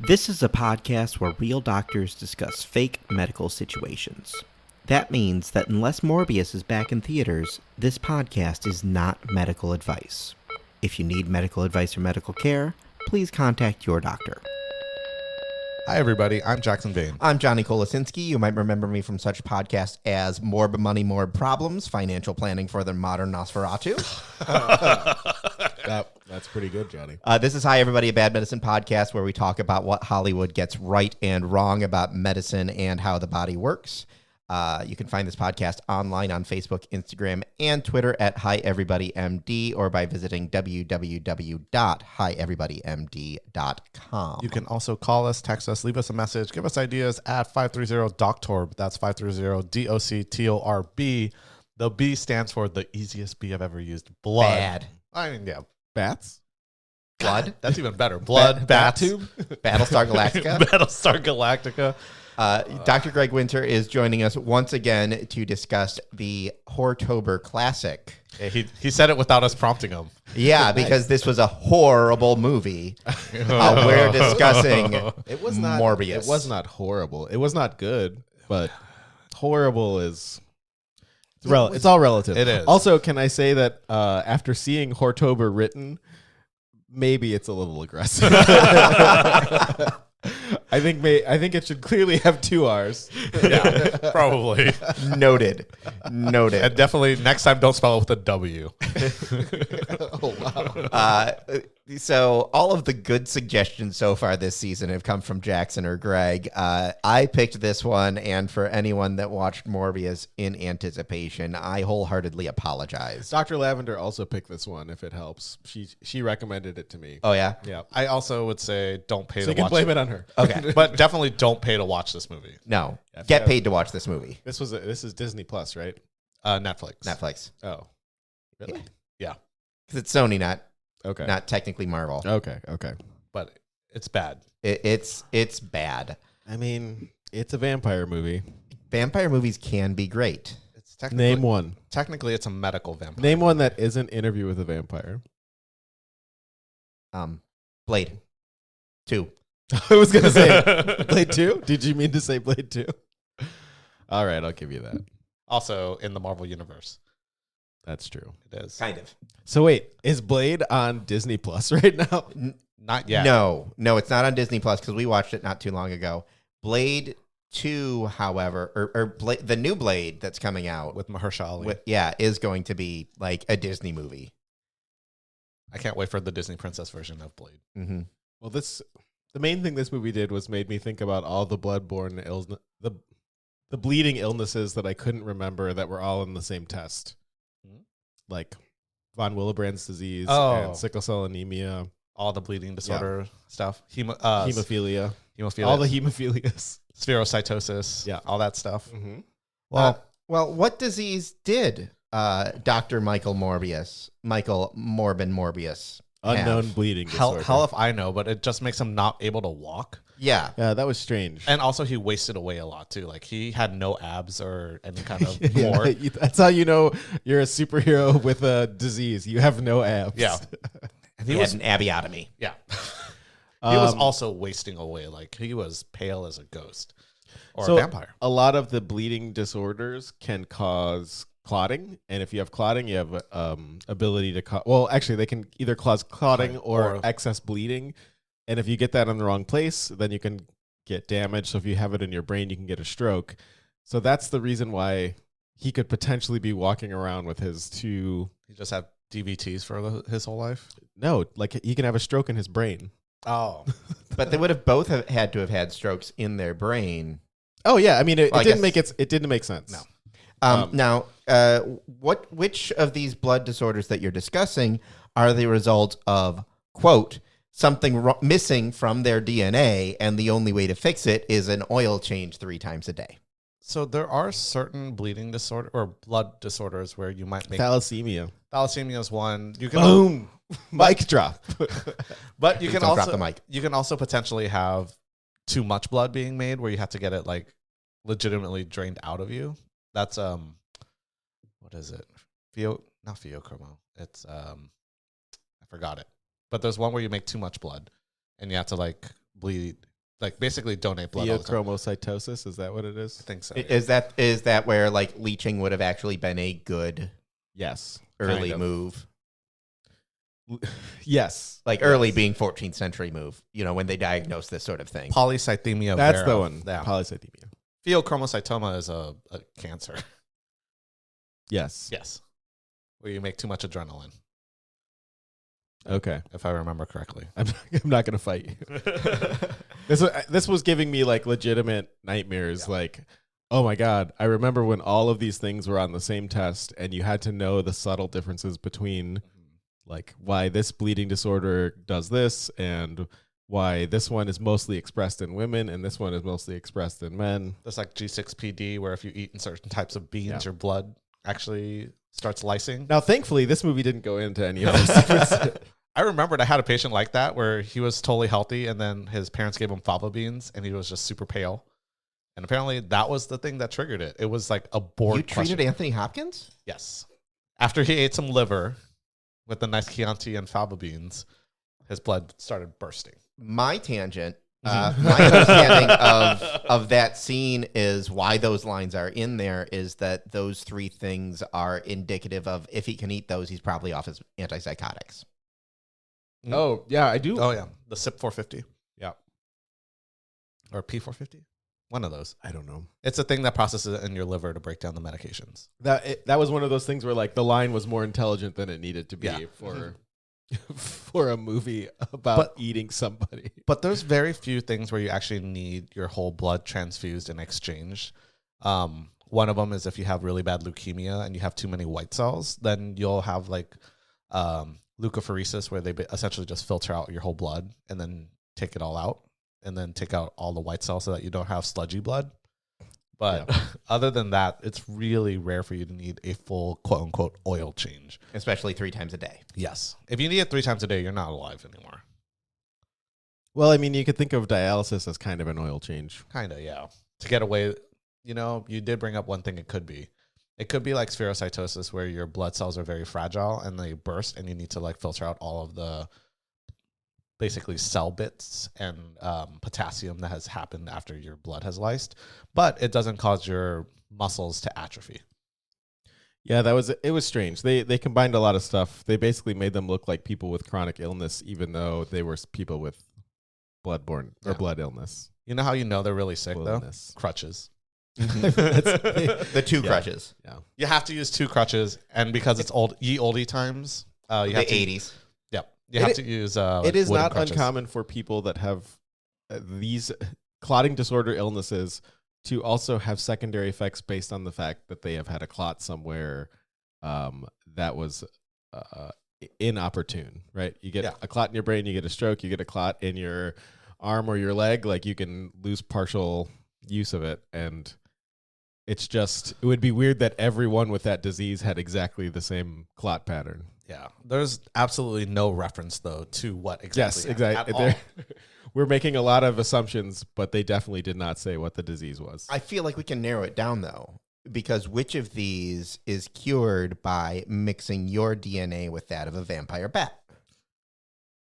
This is a podcast where real doctors discuss fake medical situations. That means that unless Morbius is back in theaters, this podcast is not medical advice. If you need medical advice or medical care, please contact your doctor. Hi, everybody. I'm Jackson Vane. I'm Johnny Kolasinski. You might remember me from such podcasts as Morb Money, Morb Problems, Financial Planning for the Modern Nosferatu. That's pretty good, Johnny. This is Hi Everybody, a Bad Medicine podcast where we talk about what Hollywood gets right and wrong about medicine and how the body works. You can find this podcast online on Facebook, Instagram, and Twitter at Hi Everybody MD or by visiting www.hieverybodymd.com. You can also call us, text us, leave us a message, give us ideas at 530-DOCTORB. That's 530-DOCTORB. The B stands for the easiest B I've ever used. Blood. Bad. I mean, yeah. Bats? Blood. That's even better. Blood. Bats. Battlestar Galactica. Battlestar Galactica. Dr. Greg Winter is joining us once again to discuss the Hortober classic. Yeah, he said it without us prompting him. Yeah, because this was a horrible movie. We're discussing Morbius. It was not horrible. It was not good, but horrible is... It's all relative. It is. Also, can I say that after seeing Hortober written, maybe it's a little aggressive. I think it should clearly have two R's. Yeah, probably. Noted. And definitely next time don't spell it with a W. Oh, wow. So all of the good suggestions so far this season have come from Jackson or Greg. I picked this one, and for anyone that watched Morbius in anticipation, I wholeheartedly apologize. Dr. Lavender also picked this one, if it helps. She recommended it to me. Oh, yeah? Yeah. I also would say don't pay So to you can watch blame it on her. Okay. But definitely don't pay to watch this movie. No. Yeah, Get paid to watch this movie. This is Disney Plus, right? Netflix. Oh. Really? Yeah. Because it's Sony, not technically Marvel. Okay. But it's bad. It's bad. I mean, it's a vampire movie. Vampire movies can be great. It's technically, Name one. Technically, it's a medical vampire. Name one that isn't Interview with a Vampire. Blade 2. I was going to say Blade 2. Did you mean to say Blade 2? All right, I'll give you that. Also in the Marvel Universe. That's true. It is. Kind of. So wait, is Blade on Disney Plus right now? Not yet. No, it's not on Disney Plus because we watched it not too long ago. Blade 2, however, or the new Blade that's coming out With Mahershala Ali. is going to be like a Disney movie. I can't wait for the Disney Princess version of Blade. Mm-hmm. Well, the main thing this movie did was made me think about all the bloodborne the bleeding illnesses that I couldn't remember that were all in the same test. Like von Willebrand's disease and sickle cell anemia. All the bleeding disorder stuff. Hemophilia. Hemophilia. All the hemophilias. Spherocytosis. Yeah. All that stuff. Mm-hmm. Well, what disease did Dr. Michael Morbius Unknown have? bleeding Hell disorder. if I know, but it just makes him not able to walk. Yeah. Yeah, that was strange. And also he wasted away a lot too. Like he had no abs or any kind of Yeah, gore. that's how you know you're a superhero with a disease. You have no abs. Yeah. And He had an abiotomy. Yeah. He was also wasting away. Like he was pale as a ghost or a vampire. A lot of the bleeding disorders can cause clotting, and if you have clotting, you have ability to actually they can either cause clotting or excess bleeding, and if you get that in the wrong place, then you can get damage. So if you have it in your brain, you can get a stroke. So that's the reason why he could potentially be walking around with his two. He just had DVTs for his whole life. No, like he can have a stroke in his brain. Oh, But they would have both had to have had strokes in their brain. Oh yeah, I mean it Well, I didn't guess- it didn't make sense. No. Now, which of these blood disorders that you're discussing are the result of, quote, something missing from their DNA, and the only way to fix it is an oil change 3 times a day? so there are certain bleeding disorder or blood disorders where you might make Thalassemia. thalassemia is one. You can Boom. Mic drop. but you Please can don't drop also the mic. you can also potentially have too much blood being made where you have to get it like legitimately drained out of you. That's what is it? Not pheochromo. It's I forgot it. But there's one where you make too much blood and you have to like bleed Like basically donate blood all the time. Pheochromocytosis, is that what it is? I think so. Is that where like leeching would have actually been a good Yes. early move? Yes. Like early being 14th century move, when they diagnosed this sort of thing. Polycythemia That's vera. the one. Yeah. Polycythemia. Pheochromocytoma is a cancer. Yes. Yes. Where you make too much adrenaline, Okay. if I remember correctly. I'm not going to fight you. This was giving me like legitimate nightmares. Yeah. Like, oh my God, I remember when all of these things were on the same test and you had to know the subtle differences between like why this bleeding disorder does this and why this one is mostly expressed in women and this one is mostly expressed in men. There's like G6PD where if you eat in certain types of beans, Yeah. your blood actually starts lysing. Now, thankfully, this movie didn't go into any of this. I remembered I had a patient like that where he was totally healthy and then his parents gave him fava beans and he was just super pale. And apparently that was the thing that triggered it. It was like a board You treated question. Anthony Hopkins? Yes. After he ate some liver with the nice Chianti and fava beans, his blood started bursting. My tangent, my understanding of that scene is why those lines are in there is that those three things are indicative of if he can eat those, he's probably off his antipsychotics. Oh, yeah, I do. Oh, yeah. The SIP 450. Yeah. Or P450. One of those. I don't know. It's a thing that processes it in your liver to break down the medications. That was one of those things where like the line was more intelligent than it needed to be Yeah. for a movie about eating somebody. But there's very few things where you actually need your whole blood transfused and exchanged. One of them is if you have really bad leukemia and you have too many white cells, then you'll have like leukapheresis where they essentially just filter out your whole blood and then take it all out and then take out all the white cells so that you don't have sludgy blood. But other than that, it's really rare for you to need a full quote unquote oil change. Especially 3 times a day. Yes. If you need it 3 times a day, you're not alive anymore. Well, I mean, you could think of dialysis as kind of an oil change. Kind of, yeah. To get away, you did bring up one thing it could be. It could be like spherocytosis where your blood cells are very fragile and they burst and you need to like filter out all of the basically cell bits and potassium that has happened after your blood has lysed. But it doesn't cause your muscles to atrophy. Yeah, it was strange. They combined a lot of stuff. They basically made them look like people with chronic illness, even though they were people with bloodborne or blood illness. You know how you know they're really sick Illness. though? Crutches. The 2 crutches. Yeah. You have to use 2 crutches, and because it's oldie times, you The have to 80s. Yep, you have to use. It is wooden not crutches. uncommon for people that have these clotting disorder illnesses to also have secondary effects based on the fact that they have had a clot somewhere that was inopportune, right? You get a clot in your brain, you get a stroke, you get a clot in your arm or your leg, like you can lose partial use of it. And it would be weird that everyone with that disease had exactly the same clot pattern. Yeah, there's absolutely no reference though to what exactly. Yes, exactly. At all. We're making a lot of assumptions, but they definitely did not say what the disease was. I feel like we can narrow it down though, because which of these is cured by mixing your DNA with that of a vampire bat?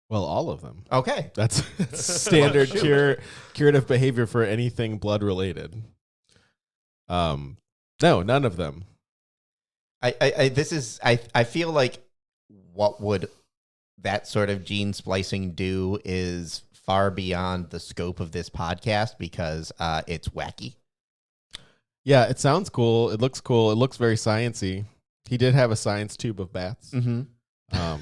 Well, all of them. Okay. That's standard curative behavior for anything blood related. No, none of them. I feel like what would that sort of gene splicing do is far beyond the scope of this podcast because it's wacky. Yeah, it sounds cool. It looks cool. It looks very sciencey. He did have a science tube of bats. Mm-hmm.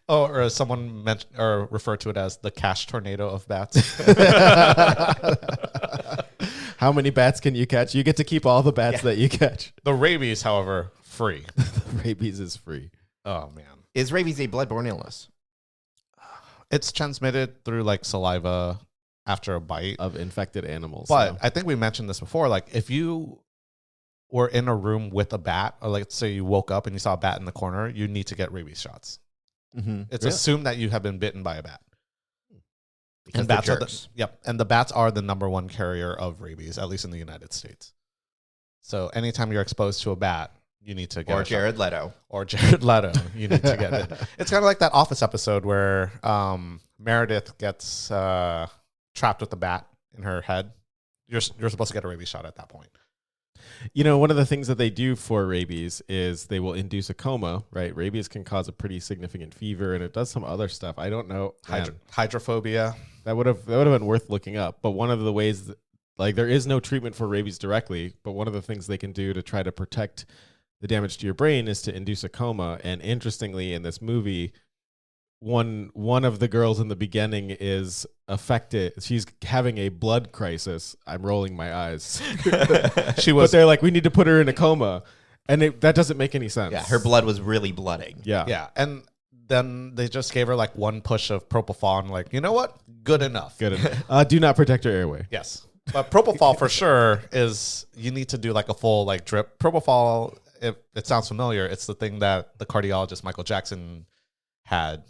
Or as someone mentioned or referred to it as the cash tornado of bats. How many bats can you catch? You get to keep all the bats that you catch. The rabies, however, free. Rabies is free. Oh man, Is rabies a bloodborne illness? it's transmitted through like saliva after a bite Of infected animals. But so. I think we mentioned this before. Like if you were in a room with a bat, or let's say you woke up and you saw a bat in the corner, you need to get rabies shots. Mm-hmm. It's Really? assumed that you have been bitten by a bat. Because And they're bats are jerks. and the bats are the number 1 carrier of rabies, at least in the United States. So anytime you're exposed to a bat, you need to get Or a shot. Jared Leto. Or Jared Leto, you need to get it. It's kind of like that Office episode where Meredith gets trapped with the bat in her head, you're supposed to get a rabies shot at that point. You know, one of the things that they do for rabies is they will induce a coma, right? Rabies can cause a pretty significant fever, and it does some other stuff. I don't know. Hydrophobia. That would have been worth looking up. But one of the ways, there is no treatment for rabies directly, but one of the things they can do to try to protect the damage to your brain is to induce a coma. And interestingly, in this movie, one of the girls in the beginning is affected. She's having a blood crisis. I'm rolling my eyes. But they're like, we need to put her in a coma. And that doesn't make any sense. Yeah, her blood was really blooding. Yeah. Yeah. And then they just gave her like one push of propofol and like, you know what? Good enough. Good enough. Do not protect your airway. Yes. But propofol for sure is, you need to do like a full like drip. Propofol, if it sounds familiar, it's the thing that the cardiologist Michael Jackson had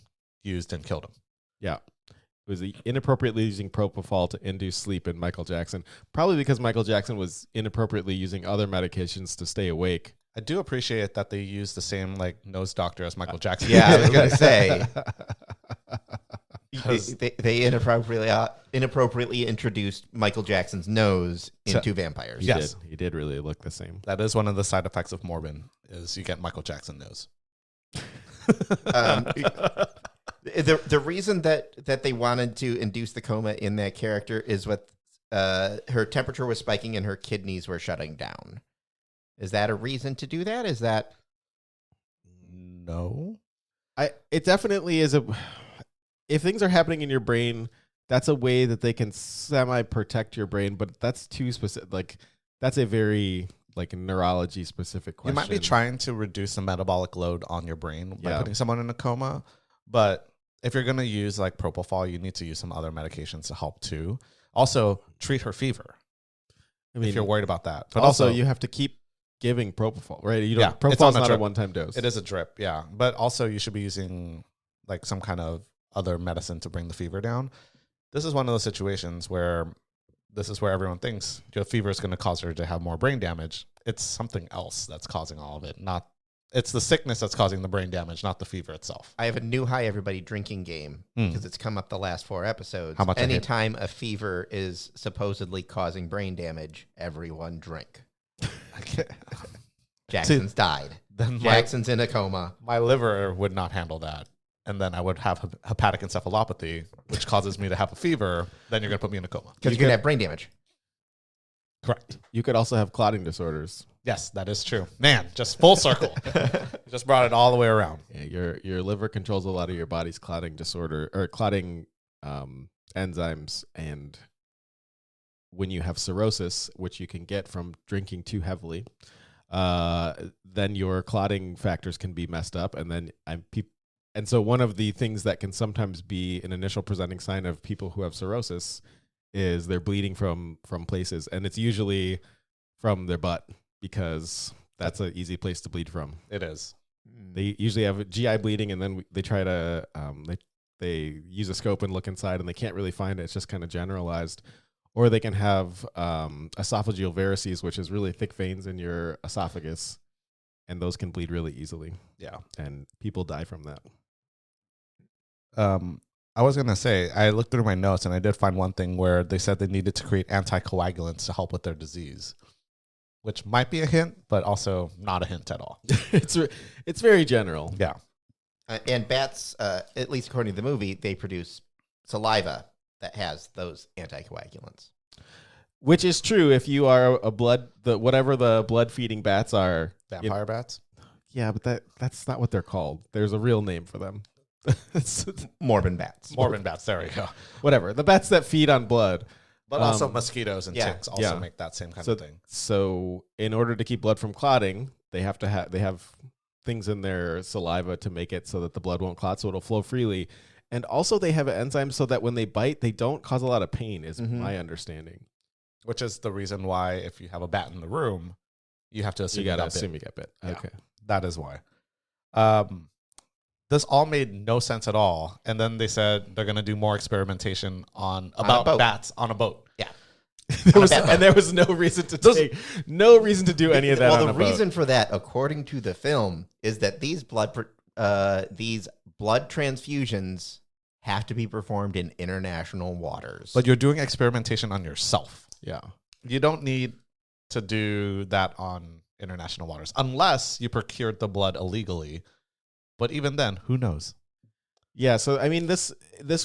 used and killed him. Yeah. It was inappropriately using propofol to induce sleep in Michael Jackson. Probably because Michael Jackson was inappropriately using other medications to stay awake. I do appreciate that they use the same like nose doctor as Michael Jackson. Yeah, I was going to say. They inappropriately introduced Michael Jackson's nose into vampires. Yes. He did really look the same. That is one of the side effects of Morbin, is you get Michael Jackson nose. The reason that they wanted to induce the coma in that character is her temperature was spiking and her kidneys were shutting down. Is that a reason to do that? Is that no? It definitely is if things are happening in your brain, that's a way that they can semi-protect your brain, but that's too specific. Like, that's a very neurology specific question. You might be trying to reduce the metabolic load on your brain by putting someone in a coma, but if you're going to use like propofol, you need to use some other medications to help too. Also, treat her fever. If you're worried about that. But also you have to keep giving propofol, right? Propofol's not a one-time dose. It is a drip, yeah. But also you should be using like some kind of other medicine to bring the fever down. This is one of those situations where this is where everyone thinks your fever is going to cause her to have more brain damage. It's something else that's causing all of it. It's the sickness that's causing the brain damage, not the fever itself. I have a new Hi Everybody drinking game because it's come up the last 4 episodes. How much? Anytime a fever is supposedly causing brain damage, everyone drink. Jackson's died. Jackson's in a coma. My liver would not handle that. And then I would have hepatic encephalopathy, which causes me to have a fever. Then you're going to put me in a coma. Because you're going to have brain damage. Correct. You could also have clotting disorders. Yes, that is true. Man, just full circle. You just brought it all the way around. Yeah, your liver controls a lot of your body's clotting disorder or clotting enzymes. And when you have cirrhosis, which you can get from drinking too heavily, then your clotting factors can be messed up. And so one of the things that can sometimes be an initial presenting sign of people who have cirrhosis is they're bleeding from places. And it's usually from their butt because that's an easy place to bleed from. It is. They usually have GI bleeding, and then they try to they use a scope and look inside, and they can't really find it. It's just kind of generalized. Or they can have esophageal varices, which is really thick veins in your esophagus, and those can bleed really easily. Yeah. And people die from that. I was going to say, I looked through my notes and I did find one thing where they said they needed to create anticoagulants to help with their disease, which might be a hint, but also not a hint at all. It's very general. Yeah. And bats, at least according to the movie, they produce saliva that has those anticoagulants. Which is true if you are whatever the blood-feeding bats are. Vampire bats? Yeah, but that's not what they're called. There's a real name for them. Morbin bats. Morbin bats, there we go. Whatever. The bats that feed on blood. But also mosquitoes and ticks also make that same kind of thing. So in order to keep blood from clotting, they have things in their saliva to make it so that the blood won't clot, so it'll flow freely. And also they have enzymes so that when they bite, they don't cause a lot of pain, is my understanding. Which is the reason why if you have a bat in the room, you have to assume you get bit. Yeah, okay. That is why. This all made no sense at all. And then they said they're going to do more experimentation about bats on a boat. Yeah. There was no reason to do any of that. Well, the reason for that, according to the film, is that these blood transfusions have to be performed in international waters. But you're doing experimentation on yourself. Yeah. You don't need to do that on international waters unless you procured the blood illegally. But even then, who knows? Yeah, so I mean this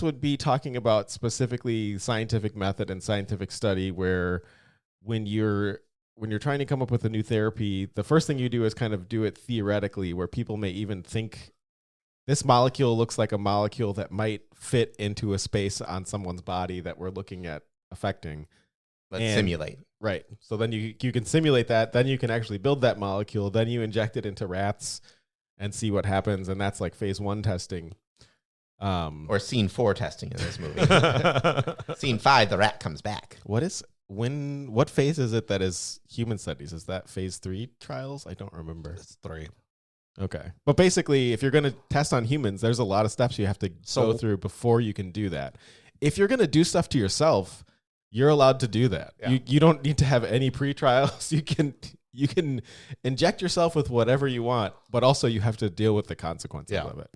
would be talking about specifically scientific method and scientific study where when you're trying to come up with a new therapy, the first thing you do is kind of do it theoretically, where people may even think this molecule looks like a molecule that might fit into a space on someone's body that we're looking at affecting. Let's simulate. Right. So then you can simulate that. Then you can actually build that molecule. Then you inject it into rats and see what happens. And that's like phase 1 testing. Or scene 4 testing in this movie. Scene 5, the rat comes back. What phase is it that is human studies? Is that phase 3 trials? I don't remember. It's 3. Okay. But basically, if you're going to test on humans, there's a lot of steps you have to go through before you can do that. If you're going to do stuff to yourself, you're allowed to do that. Yeah. You don't need to have any pre-trials. You can inject yourself with whatever you want, but also you have to deal with the consequences of it.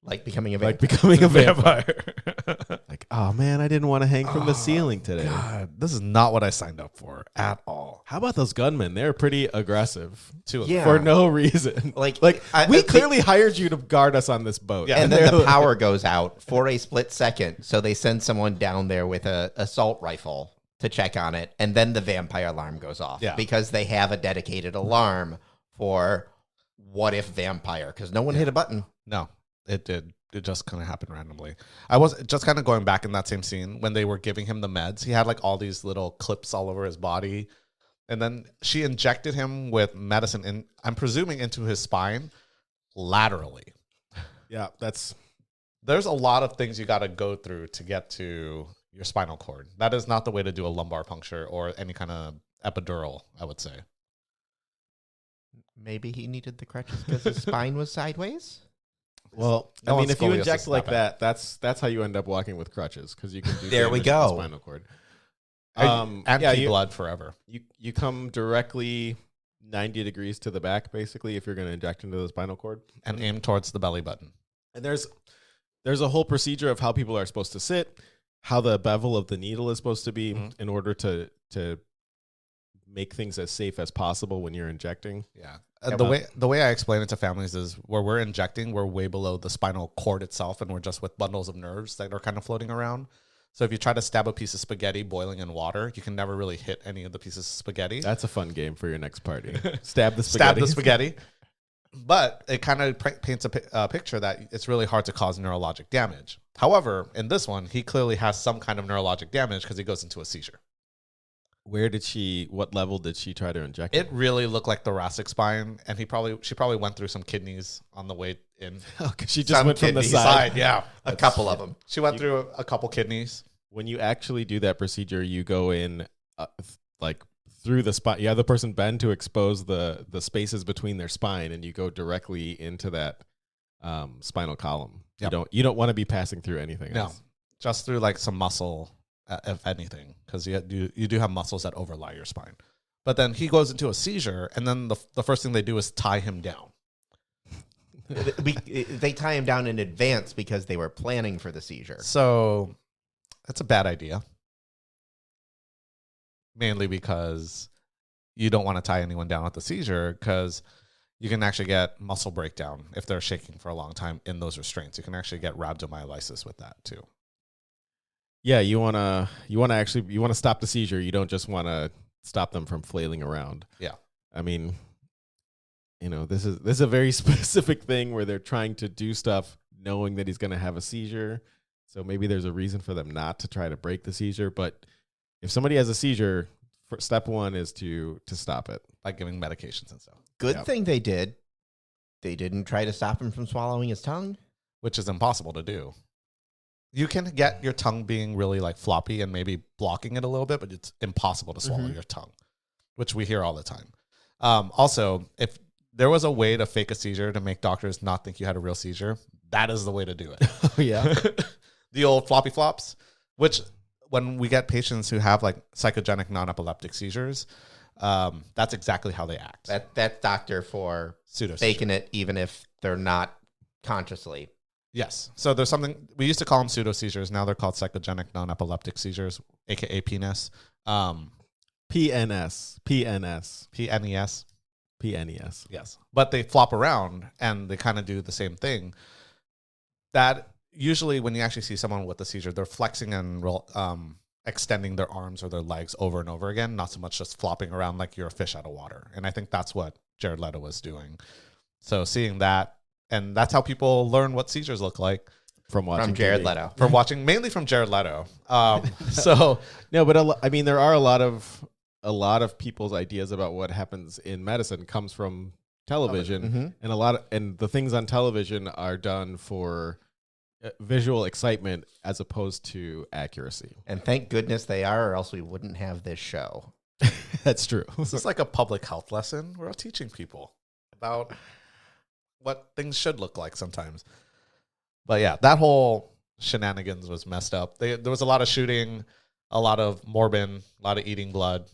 Like becoming a vampire. Like becoming a vampire. Like, oh man, I didn't want to hang from the ceiling today. God, this is not what I signed up for at all. How about those gunmen? They're pretty aggressive Yeah. for no reason. We clearly hired you to guard us on this boat. Yeah. And then the power goes out for a split second. So they send someone down there with a assault rifle to check on it. And then the vampire alarm goes off because they have a dedicated alarm for what if vampire, because no one hit a button. No. It did. It just kind of happened randomly. I was just kind of going back in that same scene when they were giving him the meds. He had like all these little clips all over his body. And then she injected him with medicine, and I'm presuming into his spine laterally. Yeah, there's a lot of things you got to go through to get to your spinal cord. That is not the way to do a lumbar puncture or any kind of epidural, I would say. Maybe he needed the crutches because his spine was sideways? Well, I mean, if you inject like that, that's how you end up walking with crutches, because you can do there we go. The spinal cord. And keep blood forever. You come directly 90 degrees to the back, basically, if you're going to inject into the spinal cord, and aim towards the belly button. And there's a whole procedure of how people are supposed to sit, how the bevel of the needle is supposed to be in order to make things as safe as possible when you're injecting. Yeah. The way I explain it to families is where we're injecting, we're way below the spinal cord itself, and we're just with bundles of nerves that are kind of floating around. So if you try to stab a piece of spaghetti boiling in water, you can never really hit any of the pieces of spaghetti. That's a fun game for your next party. Stab the spaghetti. Stab the spaghetti. But it kind of paints a picture that it's really hard to cause neurologic damage. However, in this one, he clearly has some kind of neurologic damage because he goes into a seizure. What level did she try to inject? It really looked like thoracic spine, and she probably went through some kidneys on the way in. She just went from the side. Yeah. A couple of them. She went through a couple kidneys. When you actually do that procedure, you go in through the spine. You have the person bend to expose the spaces between their spine, and you go directly into that spinal column. Yep. You don't want to be passing through anything else. No, just through like some muscle. If anything, because you do have muscles that overlie your spine. But then he goes into a seizure, and then the first thing they do is tie him down. They tie him down in advance because they were planning for the seizure. So that's a bad idea. Mainly because you don't want to tie anyone down with the seizure, because you can actually get muscle breakdown if they're shaking for a long time in those restraints. You can actually get rhabdomyolysis with that too. Yeah, you wanna stop the seizure. You don't just want to stop them from flailing around. Yeah, I mean, this is a very specific thing where they're trying to do stuff knowing that he's going to have a seizure. So maybe there's a reason for them not to try to break the seizure. But if somebody has a seizure, step one is to stop it by giving medications and stuff. Good thing they did. They didn't try to stop him from swallowing his tongue, which is impossible to do. You can get your tongue being really like floppy and maybe blocking it a little bit, but it's impossible to swallow your tongue, which we hear all the time. Also, if there was a way to fake a seizure to make doctors not think you had a real seizure, that is the way to do it. Oh, yeah. The old floppy flops, which when we get patients who have like psychogenic non-epileptic seizures, that's exactly how they act. That's doctor for faking it even if they're not consciously. Yes. So there's something, we used to call them pseudo seizures. Now they're called psychogenic non-epileptic seizures, aka PNES. PNS. PNES. PNES. Yes. But they flop around and they kind of do the same thing. That usually when you actually see someone with a seizure, they're flexing and extending their arms or their legs over and over again, not so much just flopping around like you're a fish out of water. And I think that's what Jared Leto was doing. So seeing that, and that's how people learn what seizures look like. From watching Jared TV. Leto. From watching, mainly from Jared Leto. So No, but I mean, there are a lot of people's ideas about what happens in medicine comes from television, and the things on television are done for visual excitement as opposed to accuracy. And thank goodness they are, or else we wouldn't have this show. That's true. this is like a public health lesson. We're teaching people about what things should look like sometimes. But yeah, that whole shenanigans was messed up. There was a lot of shooting, a lot of morbin, a lot of eating blood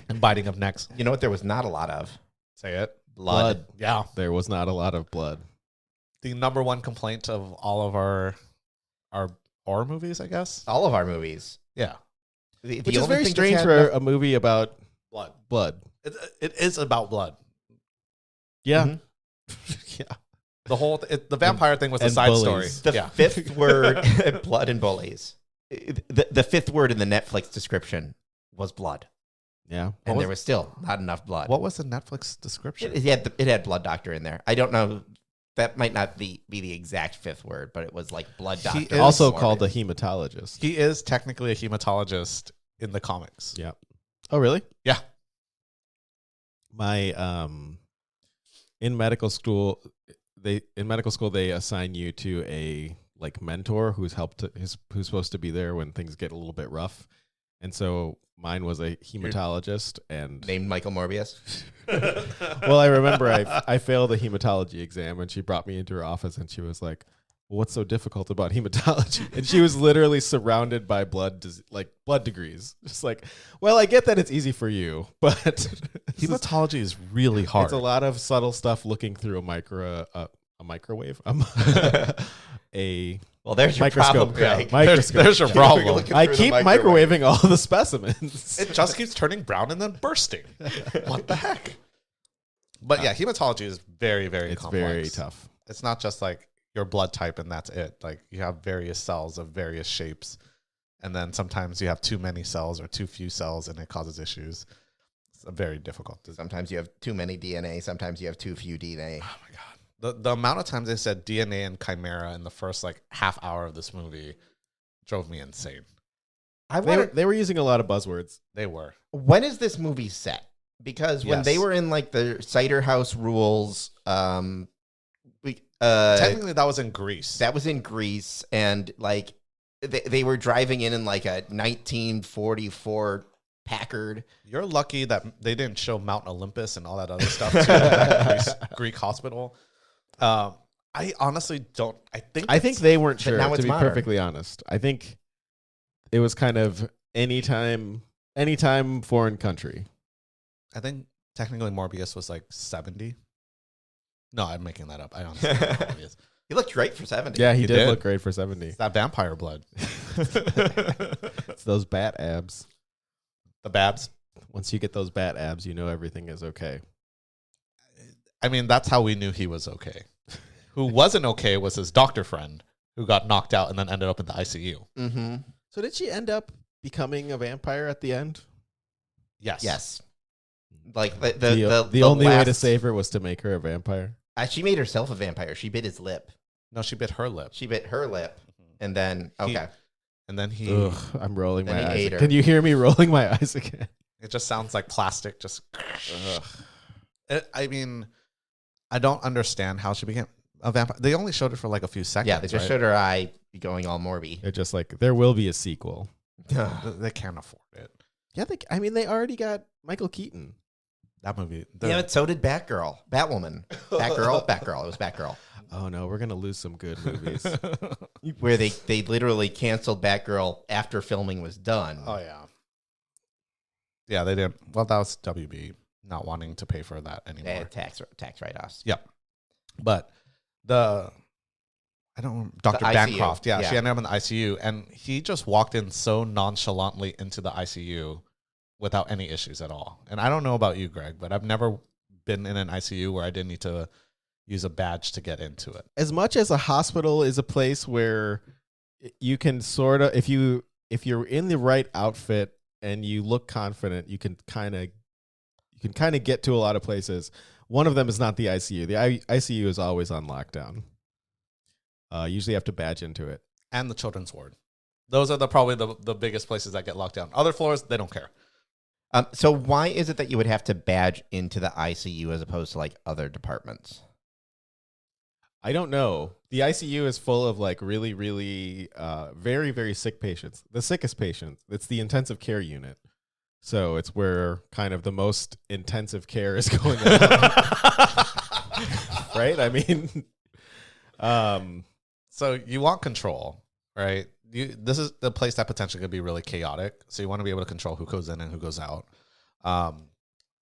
and biting of necks. You know what there was not a lot of? Say it. Blood. Yeah. There was not a lot of blood. The number one complaint of all of our horror movies, I guess. All of our movies. Yeah. Which is very strange for a movie about blood. It is about blood. Yeah. Mm-hmm. Yeah. The whole the vampire thing was a and side bullies. story. The fifth word, blood and bullies. The fifth word in the Netflix description was blood. Yeah. And there was still not enough blood. What was the Netflix description? It had blood doctor in there. I don't know. That might not be the exact fifth word, but it was like blood doctor. He is Also called a hematologist. He is technically a hematologist in the comics. Yeah. Oh, really? Yeah. My in medical school they assign you to a like mentor who's supposed to be there when things get a little bit rough. And so mine was a hematologist and named Michael Morbius. well, I remember I failed a hematology exam and she brought me into her office and she was like, well, what's so difficult about hematology? And she was literally surrounded by blood degrees. Just like, well, I get that it's easy for you, but Hematology is really hard. it's a lot of subtle stuff looking through a microwave. Well, there's your Microscope, problem, Greg. yeah. Microscope. There's your problem. Looking I through the keep microwave. microwaving all the specimens. It just keeps turning brown and then bursting. What the heck? But yeah, hematology is very, very It's complex. very tough. It's not just like your blood type and that's it. Like you have various cells of various shapes. And then sometimes you have too many cells or too few cells and it causes issues. It's very difficult. Sometimes you have too many DNA. Sometimes you have too few DNA. Oh my God. The amount of times they said DNA and chimera in the first like half hour of this movie drove me insane. They were using a lot of buzzwords. They were. When is this movie set? Because when they were in like the Cider House Rules, Technically that was in Greece. that was in Greece, and like they were driving in like a 1944 Packard. You're lucky that they didn't show Mount Olympus and all that other stuff too, that Greek hospital. I honestly don't. I think they weren't sure, now to it's be modern. perfectly honest. I think it was kind of anytime foreign country. I think technically Morbius was like 70. No, I'm making that up. I honestly don't know what Morbius. He looked great for 70. Yeah, he He did did. look great for 70. It's that vampire blood. It's those bat abs. The Babs. Once you get those bat abs, you know everything is okay. I mean, that's how we knew he was okay. Who wasn't okay was his doctor friend who got knocked out and then ended up in the ICU. Mm-hmm. So did she end up becoming a vampire at the end? Yes. Yes. Like The only way to last- save her was to make her a vampire. She made herself a vampire. She bit his lip. No, she bit her lip. She bit her lip, and then okay. And then he. Ugh, I'm rolling Then my he eyes. ate her. Can you hear me rolling my eyes again? It just sounds like plastic. Just. I mean, I don't understand how she became a vampire. They only showed it for like a few seconds. Yeah, they just showed her eye going all Morby. They're just like, there will be a sequel. They can't afford it. Yeah, they already got Michael Keaton. That movie. Yeah, but so did Batgirl, Batwoman, Batgirl. It was Batgirl. Oh no, we're gonna lose some good movies. Where they literally canceled Batgirl after filming was done. Oh yeah. Yeah, they did. Well, that was WB not wanting to pay for that They anymore. had tax write-offs. Yep. But the I don't remember, Dr. The ICU. Bancroft. Yeah, Yeah. she ended up in the ICU, and he just walked in so nonchalantly into the ICU without any issues at all. And I don't know about you, Greg, but I've never been in an ICU where I didn't need to use a badge to get into it. As much as a hospital is a place where you can sort of, if you're in the right outfit and you look confident, you can kind of get to a lot of places. One of them is not the ICU. The ICU is always on lockdown. Usually you have to badge into it. And the children's ward. Those are probably the biggest places that get locked down. Other floors, they don't care. So why is it that you would have to badge into the ICU as opposed to like other departments? I don't know. The ICU is full of like really, really very, very sick patients. The sickest patients. It's the intensive care unit. So it's where kind of the most intensive care is going on. Right? I mean, so you want control, right? This is the place that potentially could be really chaotic. So you want to be able to control who goes in and who goes out.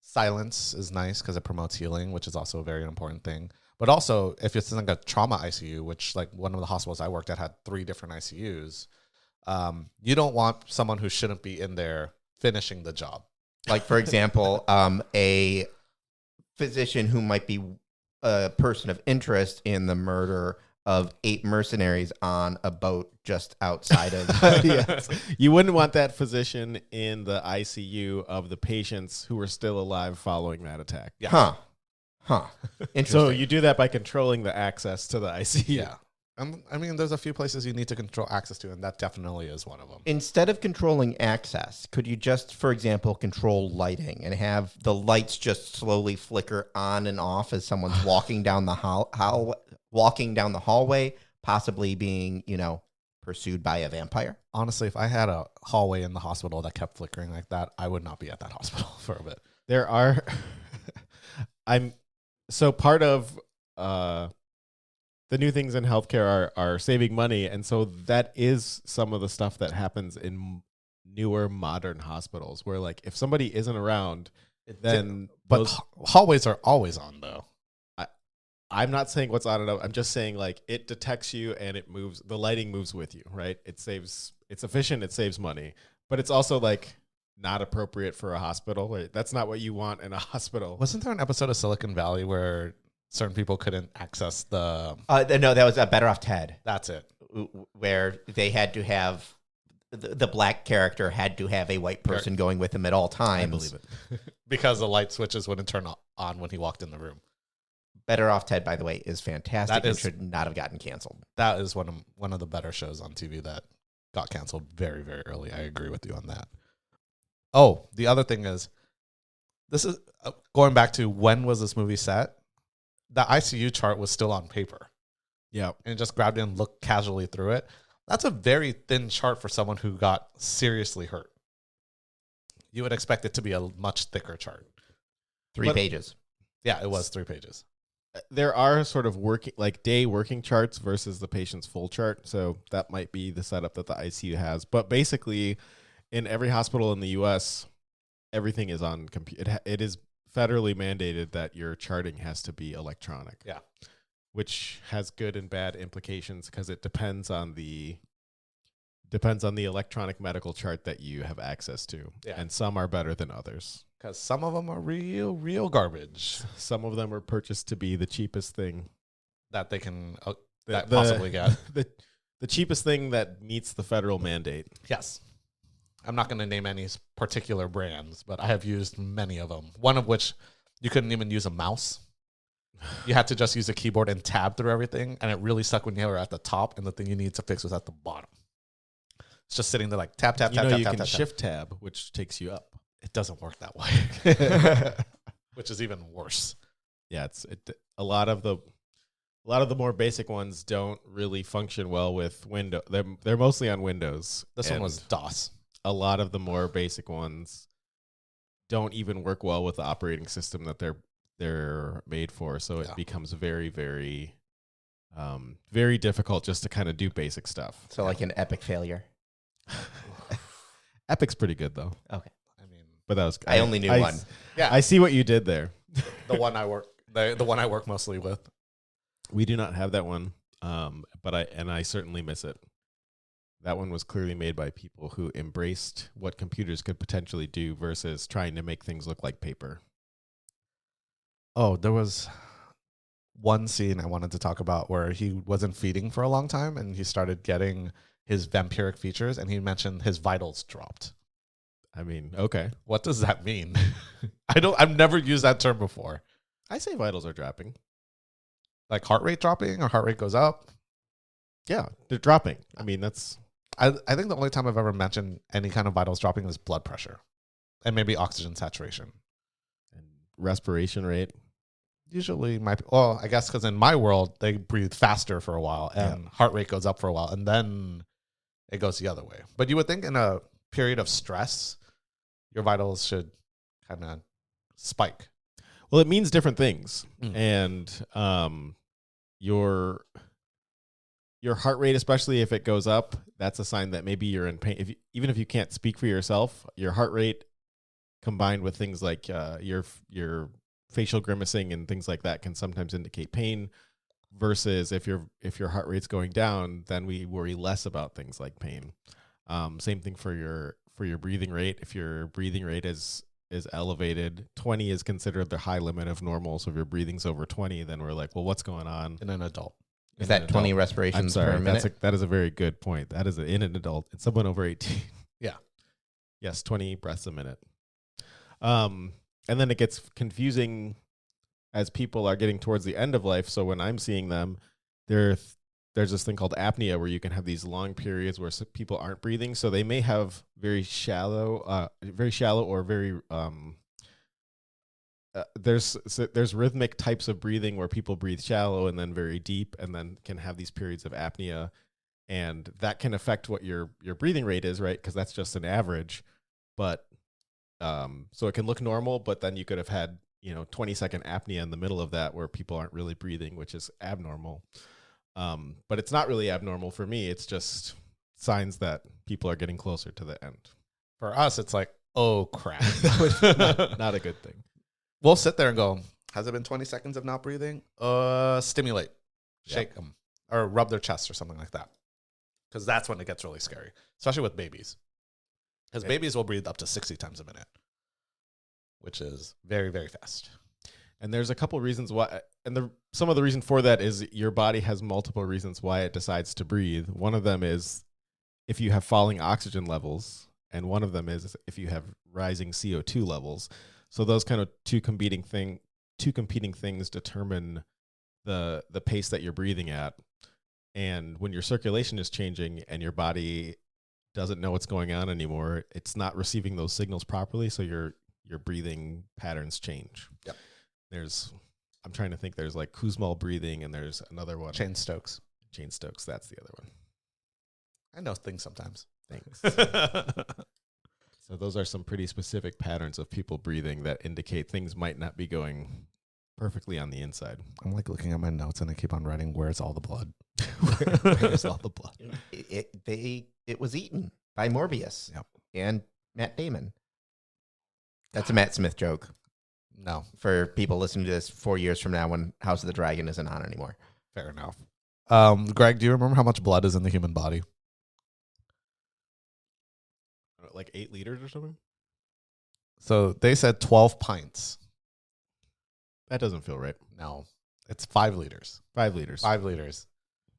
Silence is nice because it promotes healing, which is also a very important thing. But also, if it's like a trauma ICU, which like one of the hospitals I worked at had 3 different ICUs, you don't want someone who shouldn't be in there finishing the job. Like, for example, a physician who might be a person of interest in the murder of 8 mercenaries on a boat just outside of... Yes. You wouldn't want that physician in the ICU of the patients who were still alive following that attack. Yeah. Huh. Interesting. So you do that by controlling the access to the ICU. Yeah. I mean, there's a few places you need to control access to, and that definitely is one of them. Instead of controlling access, could you just, for example, control lighting and have the lights just slowly flicker on and off as someone's walking down the hallway, possibly being, pursued by a vampire? Honestly, if I had a hallway in the hospital that kept flickering like that, I would not be at that hospital for a bit. There are... So part of the new things in healthcare are saving money, and so that is some of the stuff that happens in newer modern hospitals, where like if somebody isn't around, then hallways are always on though. I'm not saying what's on and off. I'm just saying like it detects you and it moves. The lighting moves with you, right? It's efficient. It saves money, but it's also like not appropriate for a hospital. Like, that's not what you want in a hospital. Wasn't there an episode of Silicon Valley where certain people couldn't access the... No, that was Better Off Ted. That's it. Where they had to have... The black character had to have a white person going with him at all times. I believe it. Because the light switches wouldn't turn on when he walked in the room. Better Off Ted, by the way, is fantastic and is, should not have gotten canceled. That is one of the better shows on TV that got canceled very, very early. I agree with you on that. Oh, the other thing is, this is going back to when was this movie set? The ICU chart was still on paper. Yeah. And just grabbed it and looked casually through it. That's a very thin chart for someone who got seriously hurt. You would expect it to be a much thicker chart. 3 pages. Yeah, it was 3 pages. There are sort of day working charts versus the patient's full chart. So that might be the setup that the ICU has. But basically, in every hospital in the U.S., everything is on computer. It is federally mandated that your charting has to be electronic. Yeah. Which has good and bad implications because it depends on the electronic medical chart that you have access to. Yeah. And some are better than others. Because some of them are real garbage. Some of them are purchased to be the cheapest thing that they can possibly get. The cheapest thing that meets the federal mandate. Yes. I'm not going to name any particular brands, but I have used many of them. One of which you couldn't even use a mouse. You had to just use a keyboard and tab through everything, and it really sucked when you were at the top, and the thing you needed to fix was at the bottom. It's just sitting there like tap, tap, tap, tap, you tap, can tap, shift tab, which takes you up. It doesn't work that way, which is even worse. Yeah, a lot of the more basic ones don't really function well with Windows. They're mostly on Windows. This one was DOS. A lot of the more basic ones don't even work well with the operating system that they're made for. So it becomes very, very, very difficult just to kind of do basic stuff. So like an Epic failure. Epic's pretty good though. Okay. But that was I only knew one. Yeah, I see what you did there. The one I work mostly with. We do not have that one. But I certainly miss it. That one was clearly made by people who embraced what computers could potentially do versus trying to make things look like paper. Oh, there was one scene I wanted to talk about where he wasn't feeding for a long time and he started getting his vampiric features, and he mentioned his vitals dropped. I mean, okay. What does that mean? I've never used that term before. I say vitals are dropping. Like heart rate dropping, or heart rate goes up? Yeah, they're dropping. I mean, that's... I think the only time I've ever mentioned any kind of vitals dropping is blood pressure and maybe oxygen saturation. And respiration rate. Usually I guess because in my world, they breathe faster for a while and heart rate goes up for a while and then it goes the other way. But you would think in a period of stress, your vitals should kind of spike. Well, it means different things. And your heart rate, especially if it goes up, that's a sign that maybe you're in pain. Even if you can't speak for yourself, your heart rate combined with things like your facial grimacing and things like that can sometimes indicate pain. Versus if your heart rate's going down, then we worry less about things like pain. Same thing for your breathing rate. If your breathing rate is elevated, 20 is considered the high limit of normal. So if your breathing's over 20, then we're like, well, what's going on in an adult? Is that 20 respirations per minute? That is a very good point. That is in an adult. It's someone over 18. Yeah. Yes, 20 breaths a minute. And then it gets confusing as people are getting towards the end of life. So when I'm seeing them, there's this thing called apnea where you can have these long periods where people aren't breathing. So they may have very shallow or very there's rhythmic types of breathing where people breathe shallow and then very deep and then can have these periods of apnea, and that can affect what your breathing rate is, right? Because that's just an average. But so it can look normal, but then you could have had 20-second apnea in the middle of that where people aren't really breathing, which is abnormal. But it's not really abnormal for me. It's just signs that people are getting closer to the end. For us, it's like, oh crap. Not a good thing. We'll sit there and go, has it been 20 seconds of not breathing? Stimulate, shake them, or rub their chest or something like that. Because that's when it gets really scary, especially with babies. Because babies will breathe up to 60 times a minute, which is very, very fast. And there's a couple reasons why, and some of the reason for that is your body has multiple reasons why it decides to breathe. One of them is if you have falling oxygen levels, and one of them is if you have rising CO2 levels. So those kind of two competing things determine the pace that you're breathing at. And when your circulation is changing and your body doesn't know what's going on anymore, it's not receiving those signals properly, so your breathing patterns change. Yep. I'm trying to think, there's like Kussmaul breathing, and there's another one. Cheyne-Stokes, that's the other one. I know things sometimes. Thanks. So those are some pretty specific patterns of people breathing that indicate things might not be going perfectly on the inside. I'm like looking at my notes and I keep on writing, where's all the blood? Where's all the blood? It was eaten by Morbius. Yep. And Matt Damon. That's a Matt Smith joke. No. For people listening to this 4 years from now when House of the Dragon isn't on anymore. Fair enough. Greg, do you remember how much blood is in the human body? Like 8 liters or something? So they said 12 pints. That doesn't feel right. No, it's 5 liters. 5 liters. 5 liters.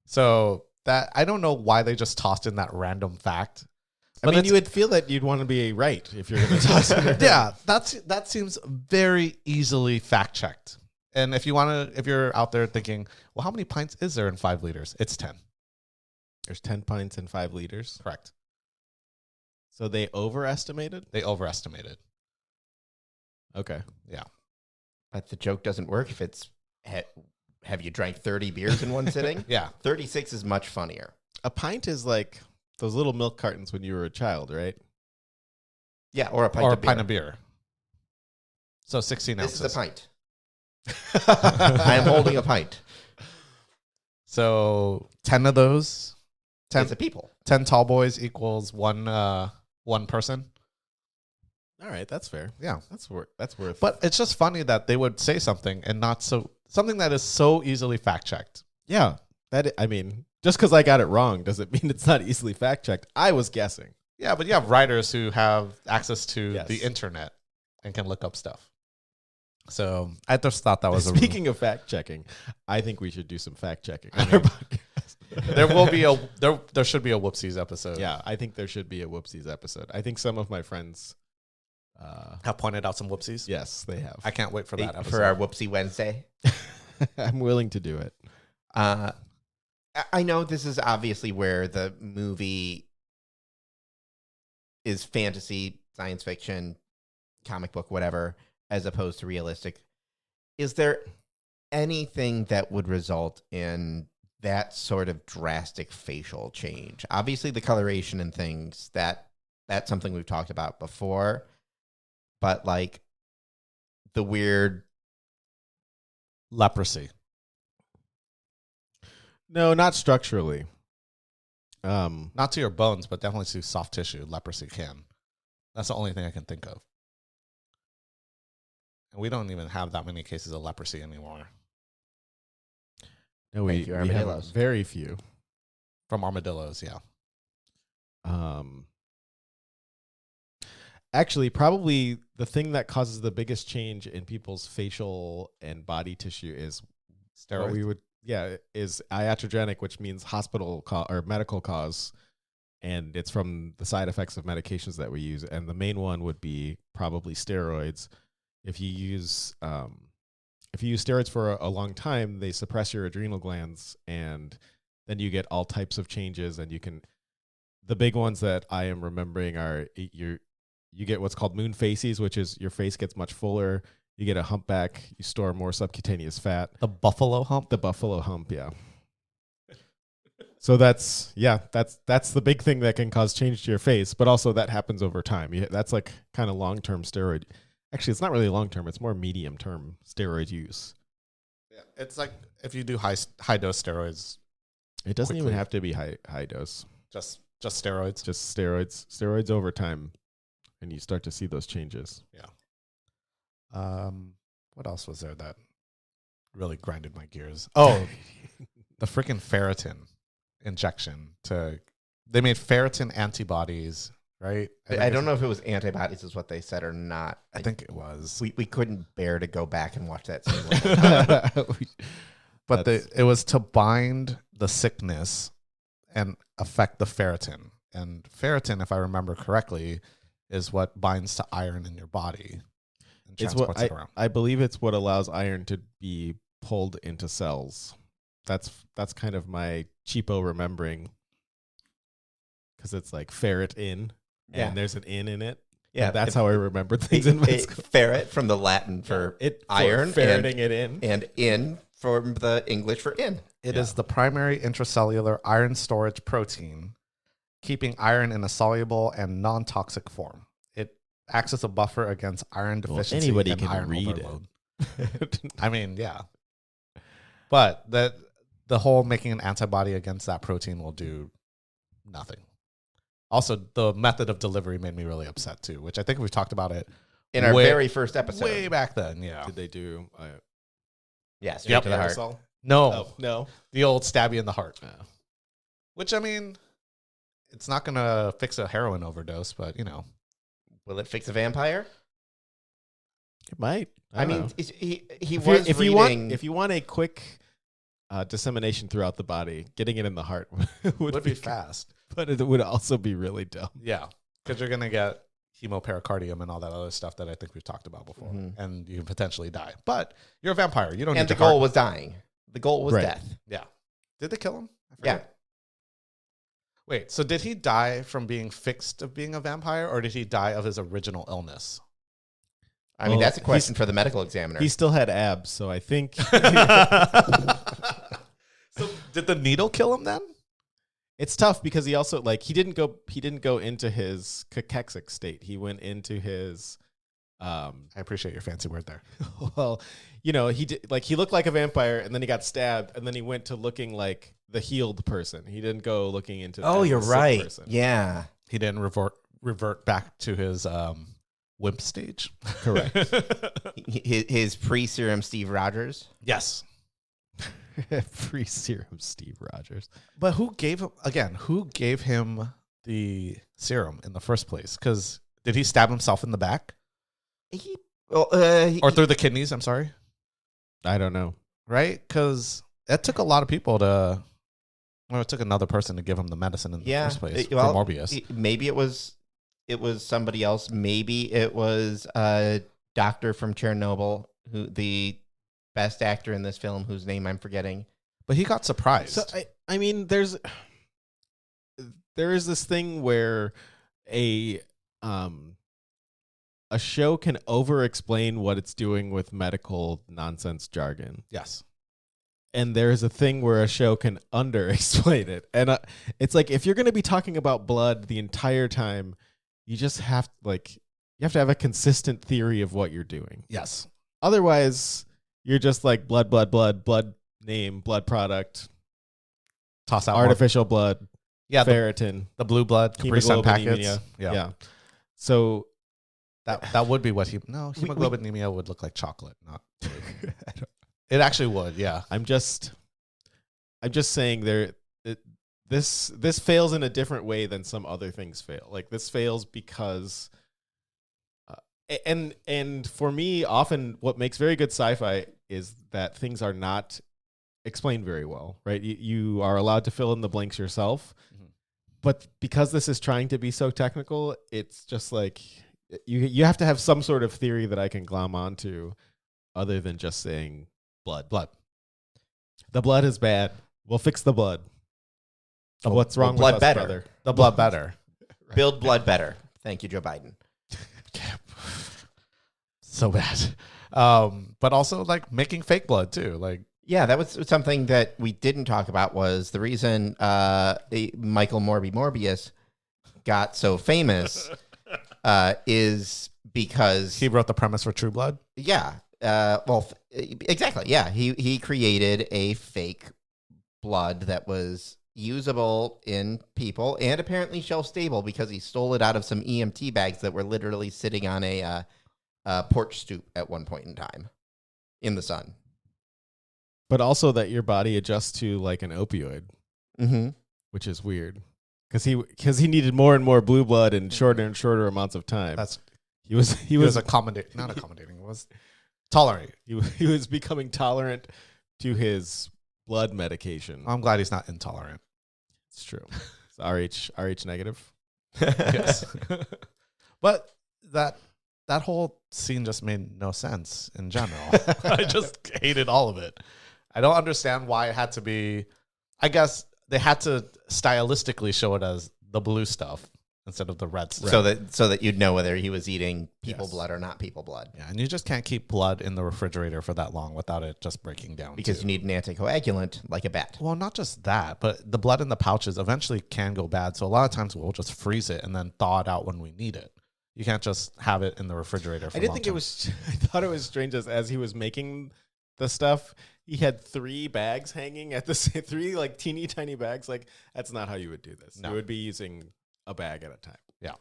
So that, I don't know why they just tossed in that random fact. I mean, you would feel that you'd want to be right if you're going to toss in there. Yeah, that seems very easily fact checked. And if you're out there thinking, well, how many pints is there in 5 liters? It's 10. There's 10 pints in 5 liters. Correct. So they overestimated? They overestimated. Okay. Yeah. But the joke doesn't work if it's, have you drank 30 beers in one sitting? Yeah. 36 is much funnier. A pint is like those little milk cartons when you were a child, right? Yeah, or a pint of beer. So 16 ounces. This is a pint. I am holding a pint. So 10 of those. 10 It's a people. 10 tall boys equals one person. All right, that's fair. Yeah. That's worth. But it's just funny that they would say something and something that is so easily fact checked. Yeah. I mean, just because I got it wrong doesn't mean it's not easily fact checked. I was guessing. Yeah, but you have writers who have access to Yes. the internet and can look up stuff. So I just thought that was Speaking of fact checking, I think we should do some fact checking. there will be there should be a whoopsies episode. Yeah, I think there should be a whoopsies episode. I think some of my friends Have pointed out some whoopsies. yes, they have. I can't wait for that episode. For our Whoopsie Wednesday. I'm willing to do it. I know this is obviously where the movie is fantasy, science fiction, comic book, whatever, as opposed to realistic. Is there anything that would result in that sort of drastic facial change? Obviously, the coloration and things, that's something we've talked about before. But, like, the weird... Leprosy. No, not structurally. Not to your bones, but definitely to soft tissue. Leprosy can. That's the only thing I can think of. And we don't even have that many cases of leprosy anymore. No, we have armadillos. very few. From armadillos, yeah. Actually, probably the thing that causes the biggest change in people's facial and body tissue is what we would, is iatrogenic, which means hospital or medical cause, and it's from the side effects of medications that we use. And the main one would be probably steroids. If you use steroids for a long time, they suppress your adrenal glands, and then you get all types of changes. And the big ones that I am remembering are you get what's called moon facies, which is your face gets much fuller. You get a humpback. You store more subcutaneous fat. The buffalo hump? The buffalo hump, yeah. So that's the big thing that can cause change to your face, but also that happens over time. That's like kind of long-term steroid. Actually, it's not really long-term. It's more medium-term steroid use. Yeah, it's like if you do high-dose steroids. It doesn't quickly. even have to be high dose. Just steroids? Just steroids. Steroids over time. And you start to see those changes. Yeah. What else was there that really grinded my gears? Oh, the freaking ferritin injection. They made ferritin antibodies, right? I don't know if it was antibodies is what they said or not. I think it was. We couldn't bear to go back and watch that scene. But it was to bind the sickness and affect the ferritin. And ferritin, if I remember correctly, is what binds to iron in your body and transports it around. I believe it's what allows iron to be pulled into cells. That's kind of my cheapo remembering, because it's like ferret in, and there's an in it. Yeah, and that's how I remember things in my school. Ferret from the Latin for iron, ferreting it in, and in from the English for in. It is the primary intracellular iron storage protein, keeping iron in a soluble and non-toxic form. It acts as a buffer against iron deficiency. Anybody and can iron read overload. I mean, yeah. But the whole making an antibody against that protein will do nothing. Also, the method of delivery made me really upset too, which I think we've talked about it in our very first episode. Way back then, yeah. Did they do? Straight to the heart. No. The old stabby in the heart. Which, I mean, it's not going to fix a heroin overdose, but, you know. Will it fix a vampire? It might. I mean, if you want a quick dissemination throughout the body, getting it in the heart would be fast. But it would also be really dumb. Yeah, because you're going to get hemopericardium and all that other stuff that I think we've talked about before, and you can potentially die. But you're a vampire. You don't. And need the goal was dying. The goal was death. Yeah. Did they kill him? Yeah. Wait, so did he die from being fixed of being a vampire, or did he die of his original illness? I mean, that's a question for the medical examiner. He still had abs, so I think. So did the needle kill him then? It's tough because he also he didn't go into his cachexic state. He went into his. I appreciate your fancy word there. Well, he did, he looked like a vampire, and then he got stabbed, and then he went to looking like the healed person. He didn't go looking into. Oh, you're right. Person. Yeah, he didn't revert back to his wimp stage. Correct. his pre-serum Steve Rogers. Yes. Free serum, Steve Rogers. But who gave him the serum in the first place? Because did he stab himself in the back? Or through the kidneys? I'm sorry. I don't know. Right? Because it took a lot of people to... Well, it took another person to give him the medicine in the first place for Morbius. Maybe it was somebody else. Maybe it was a doctor from Chernobyl, who the best actor in this film, whose name I'm forgetting. But he got surprised. So I mean, there is this thing where a show can over-explain what it's doing with medical nonsense jargon. Yes. And there's a thing where a show can under-explain it. And it's like, if you're going to be talking about blood the entire time, you just have you have to have a consistent theory of what you're doing. Yes. Otherwise, you're just like blood name, blood product, toss out artificial blood, ferritin, the blue blood, Capri Sun packets. Yeah. So that would be what hemoglobinemia would look like chocolate, not blue. It actually would, yeah. I'm just saying this fails in a different way than some other things fail. Like, this fails because and for me, often what makes very good sci-fi is that things are not explained very well, right? You are allowed to fill in the blanks yourself. Mm-hmm. But because this is trying to be so technical, it's just like you have to have some sort of theory that I can glom onto other than just saying blood. The blood is bad. We'll fix the blood. What's wrong with us, brother? The blood better. Right. Build blood better. Thank you, Joe Biden. So bad. But also, like, making fake blood, too. Like, yeah, that was something that we didn't talk about, was the reason Michael Morbius got so famous is because... He wrote the premise for True Blood? Yeah. Exactly. Yeah, he created a fake blood that was usable in people and apparently shelf stable because he stole it out of some EMT bags that were literally sitting on a porch stoop at one point in time in the sun. But also that your body adjusts to like an opioid, which is weird because he needed more and more blue blood in shorter and shorter amounts of time. He was not accommodating. Was tolerant. He was becoming tolerant to his blood medication. I'm glad he's not intolerant. It's true. It's RH negative. Yes. But that whole scene just made no sense in general. I just hated all of it. I don't understand why it had to be. I guess they had to stylistically show it as the blue stuff instead of the red stuff. So that you'd know whether he was eating people blood or not people blood. Yeah, and you just can't keep blood in the refrigerator for that long without it just breaking down. Because you need an anticoagulant like a bat. Well, not just that, but the blood in the pouches eventually can go bad. So a lot of times we'll just freeze it and then thaw it out when we need it. You can't just have it in the refrigerator for I thought it was strange as he was making the stuff, he had 3 bags hanging at the 3 like teeny tiny bags. Like, that's not how you would do this. No. You would be using a bag at a time. Yeah.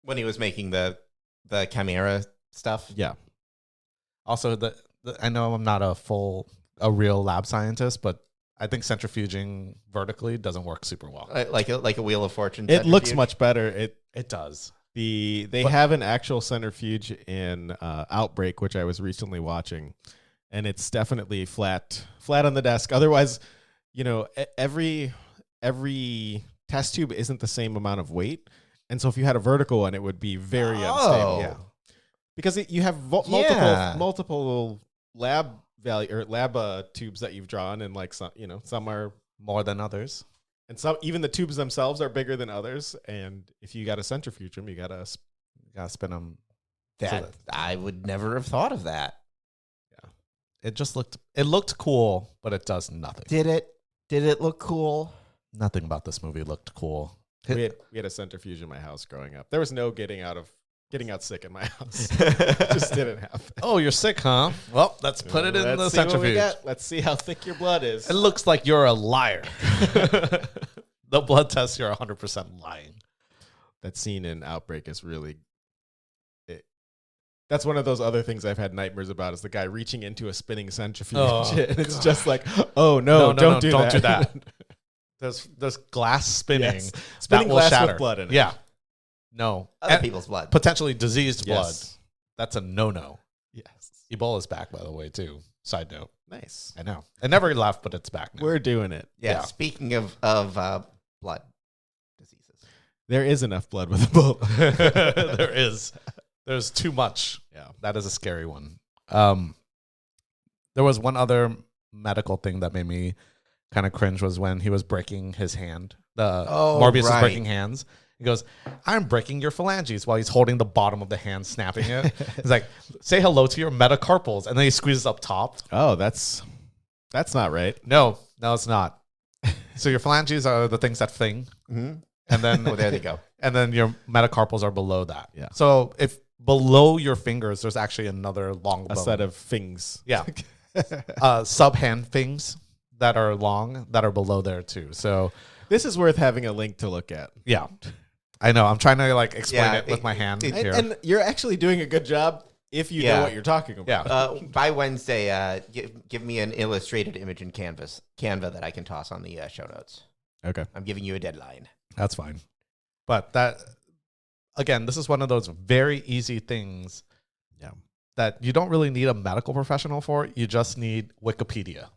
When he was making the chimera stuff. Yeah. Also, I know I'm not a real lab scientist, but I think centrifuging vertically doesn't work super well. Like a Wheel of Fortune. It looks much better. It does. They have an actual centrifuge in Outbreak, which I was recently watching, and it's definitely flat on the desk. Otherwise, every test tube isn't the same amount of weight, and so if you had a vertical one, it would be very unstable. Yeah, because you have multiple lab value or lab tubes that you've drawn, and like some are more than others. And even the tubes themselves are bigger than others. And if you got to centrifuge them, you got to spin them. I would never have thought of that. Yeah. It looked cool, but it does nothing. Did it look cool? Nothing about this movie looked cool. We had a centrifuge in my house growing up. There was no getting out sick in my house. It just didn't happen. Oh, you're sick, huh? Well, let's put it in the centrifuge. Let's see how thick your blood is. It looks like you're a liar. The blood tests, you're 100% lying. That scene in Outbreak is really... That's one of those other things I've had nightmares about is the guy reaching into a spinning centrifuge. Oh, and it's just like, oh no, don't do that. There's glass spinning. Yes. Spinning that will glass shatter. with blood in it. Yeah. No. Other And people's blood. potentially diseased blood. Yes. That's a no-no. Yes. Ebola's back, by the way, too. Side note. Nice. I know. It never left, but it's back now. We're doing it. Yeah. Speaking of blood diseases, There is enough blood with Ebola. There is. There's too much. Yeah. That is a scary one. There was one other medical thing that made me kind of cringe was when he was breaking his hand. Morbius is breaking hands. He goes, I'm breaking your phalanges while he's holding the bottom of the hand, snapping it. He's like, say hello to your metacarpals. And then he squeezes up top. Oh, that's not right. No, it's not. So your phalanges are the things that thing. mm-hmm. And then Oh, there they go. and then your metacarpals are below that. Yeah. So if below your fingers, there's actually another long A bone. set of things. Yeah. Sub-hand things that are long that are below there too. So This is worth having a link to look at. yeah, I know. I'm trying to like explain Yeah, it with my hand here. And you're actually doing a good job if you know what you're talking about. Yeah. By Wednesday, give me an illustrated image in Canva that I can toss on the show notes. Okay. I'm giving you a deadline. That's fine. But that, again, this is one of those very easy things Yeah. that you don't really need a medical professional for. You just need Wikipedia.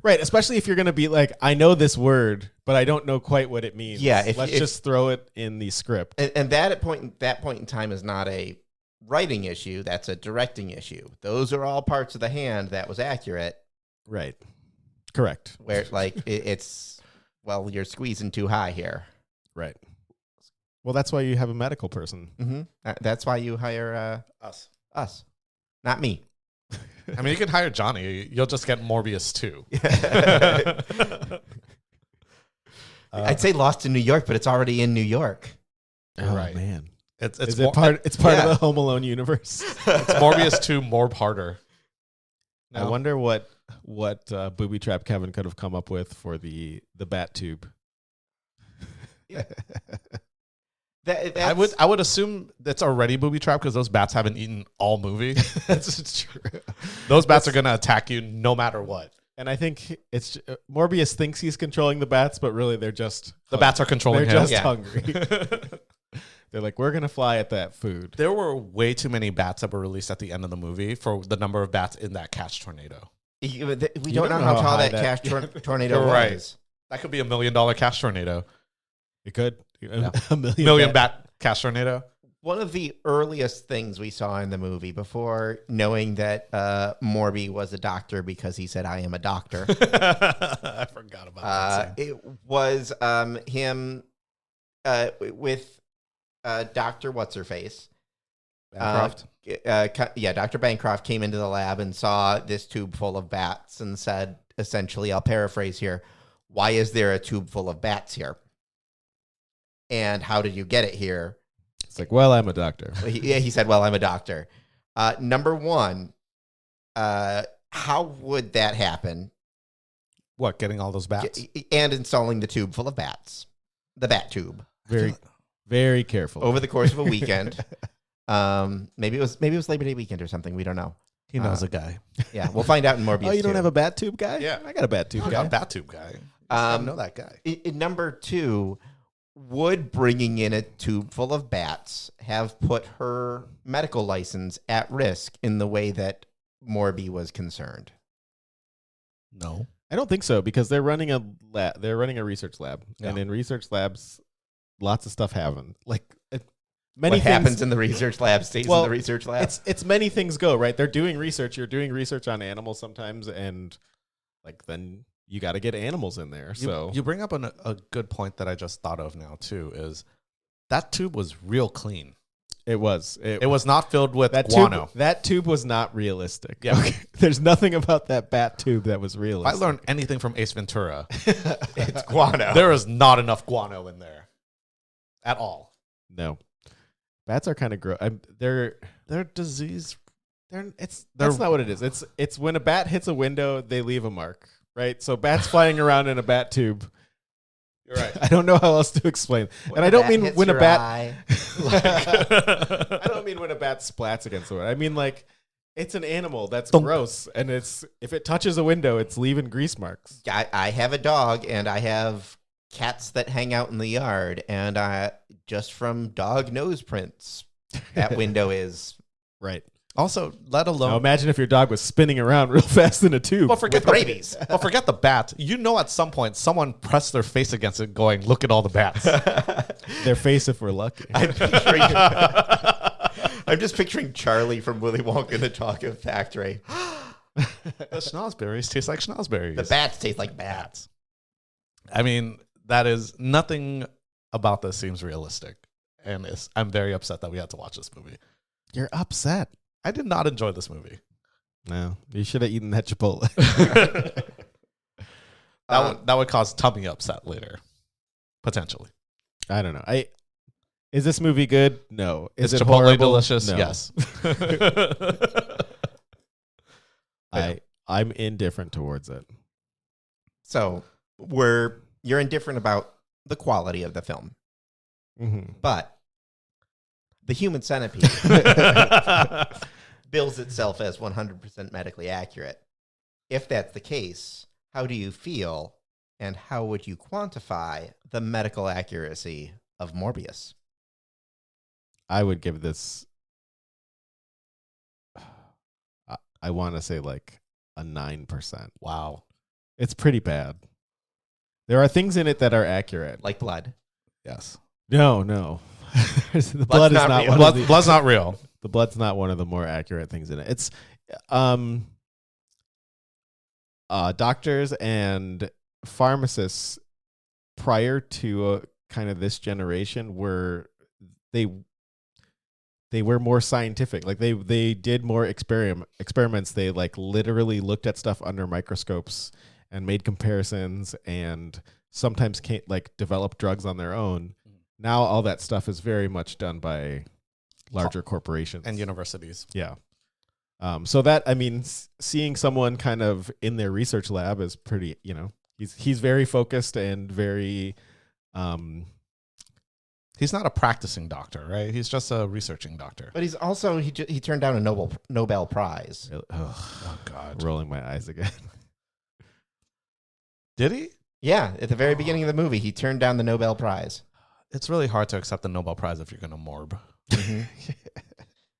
Right, especially if you're going to be like, I know this word, but I don't know quite what it means. Yeah, let's just throw it in the script. And that point in time is not a writing issue. That's a directing issue. Those are all parts of the hand that was accurate. Right. Correct. Where like it's you're squeezing too high here. Right. Well, that's why you have a medical person. Mm-hmm. That's why you hire us, not me. I mean, you can hire Johnny. You'll just get Morbius too. I'd say Lost in New York, but it's already in New York. Oh, Right. man. It's Is it part? It's part yeah. of the Home Alone universe. It's Morbius 2 more harder. I wonder what booby trap Kevin could have come up with for the bat tube. I would assume that's already booby trap because those bats haven't eaten all movie. That's true. Those bats are going to attack you no matter what. And I think it's Morbius thinks he's controlling the bats, but really they're just The bats are controlling they're him. just hungry. They're like, we're gonna fly at that food. There were way too many bats that were released at the end of the movie for the number of bats in that catch tornado. We don't know how tall that cash tornado You're right. was. That could be $1 million cash tornado. It could Yeah. a million, Million bat cash tornado. One of the earliest things we saw in the movie before knowing that Morby was a doctor because he said, I am a doctor. I forgot about that scene. It was him with Dr. What's-Her-Face. Bancroft? Dr. Bancroft came into the lab and saw this tube full of bats and said, essentially, I'll paraphrase here, why is there a tube full of bats here? And how did you get it here? It's like, well, I'm a doctor. He said, well, I'm a doctor. Number one, how would that happen? What, getting all those bats? And installing the tube full of bats, the bat tube, Very, very careful. over the course of a weekend. Maybe it was Labor Day weekend or something. We don't know. He knows a guy. Yeah, we'll find out in Morbius. Oh, you don't too. have a bat tube guy? Yeah. I got a bat tube I guy. got a bat tube guy. I know that guy. Number two, would bringing in a tube full of bats have put her medical license at risk in the way that Morby was concerned? No. I don't think so because they're running a lab. They're running a research lab, Yeah. and in research labs, lots of stuff happens. Like many What things happens in the research lab stays in the research lab. It's many things go right. They're doing research. You're doing research on animals sometimes, and like then you got to get animals in there. So You bring up a good point that I just thought of now, too, is that tube was real clean. it was It was not filled with that guano. tube. That tube was not realistic. Yeah. Okay. There's nothing about that bat tube that was If realistic. I learned anything from Ace Ventura, It's guano. there is not enough guano in there at all. No, bats are kind of gross. They're disease. that's not what it is. It's when a bat hits a window, they leave a mark, right? So bats flying around in a bat tube, You're right. I don't know how else to explain. And I don't mean when a bat. I don't mean when a bat splats against the wood. I mean like it's an animal that's gross, and if it touches a window, it's leaving grease marks. I have a dog, and I have cats that hang out in the yard, and just from dog nose prints, that window is right. Also, let alone. Now imagine if your dog was spinning around real fast in a tube. Well, forget rabies. Well, forget the bat. You know, at some point, someone pressed their face against it, going, "Look at all the bats." Their face, if we're lucky. I'm just picturing Charlie from Willy Wonka and the Chocolate Factory. The schnozberries taste like schnozberries. The bats taste like bats. I mean, that is nothing about this seems realistic, and I'm very upset that we had to watch this movie. You're upset. I did not enjoy this movie. No, you should have eaten that Chipotle. That would cause tummy upset later, potentially. I don't know. Is this movie good? No. Is it Chipotle horrible? delicious? No. Yes. I'm indifferent towards it. So you're indifferent about the quality of the film, but the human centipede bills itself as 100% medically accurate. If that's the case, how do you feel, and how would you quantify the medical accuracy of Morbius? I would give this, I want to say like a 9%. Wow. It's pretty bad. There are things in it that are accurate. Like blood? Yes. No. The blood is not one of the, blood's not real. The blood's not one of the more accurate things in it. It's doctors and pharmacists prior to kind of this generation they were more scientific. Like they did more experiments. They like literally looked at stuff under microscopes and made comparisons, and sometimes developed drugs on their own. Now all that stuff is very much done by larger corporations and universities. Yeah. So that, I mean, seeing someone kind of in their research lab is pretty, he's very focused and very, he's not a practicing doctor, right? He's just a researching doctor. But he's also, he turned down a Nobel Prize. Oh God. Rolling my eyes again. Did he? Yeah. At the very beginning of the movie, he turned down the Nobel Prize. It's really hard to accept the Nobel Prize if you're going to morb.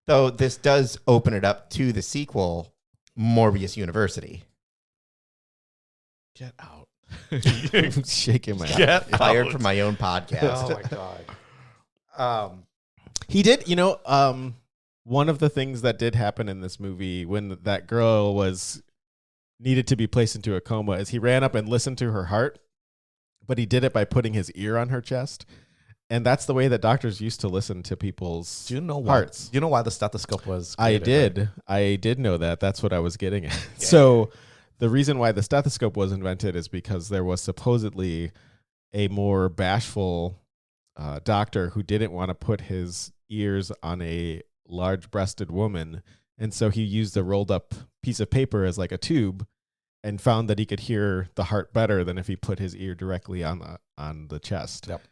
Though this does open it up to the sequel, Morbius University. Get out. I'm shaking my Get head. Fired from my own podcast. Oh my God. He did, one of the things that did happen in this movie when that girl needed to be placed into a coma is he ran up and listened to her heart, but he did it by putting his ear on her chest. And that's the way that doctors used to listen to people's hearts. Do you know why the stethoscope was created? I did know that. That's what I was getting at. Yeah. So the reason why the stethoscope was invented is because there was supposedly a more bashful doctor who didn't want to put his ears on a large-breasted woman. And so he used a rolled-up piece of paper as like a tube and found that he could hear the heart better than if he put his ear directly on the chest. Yep.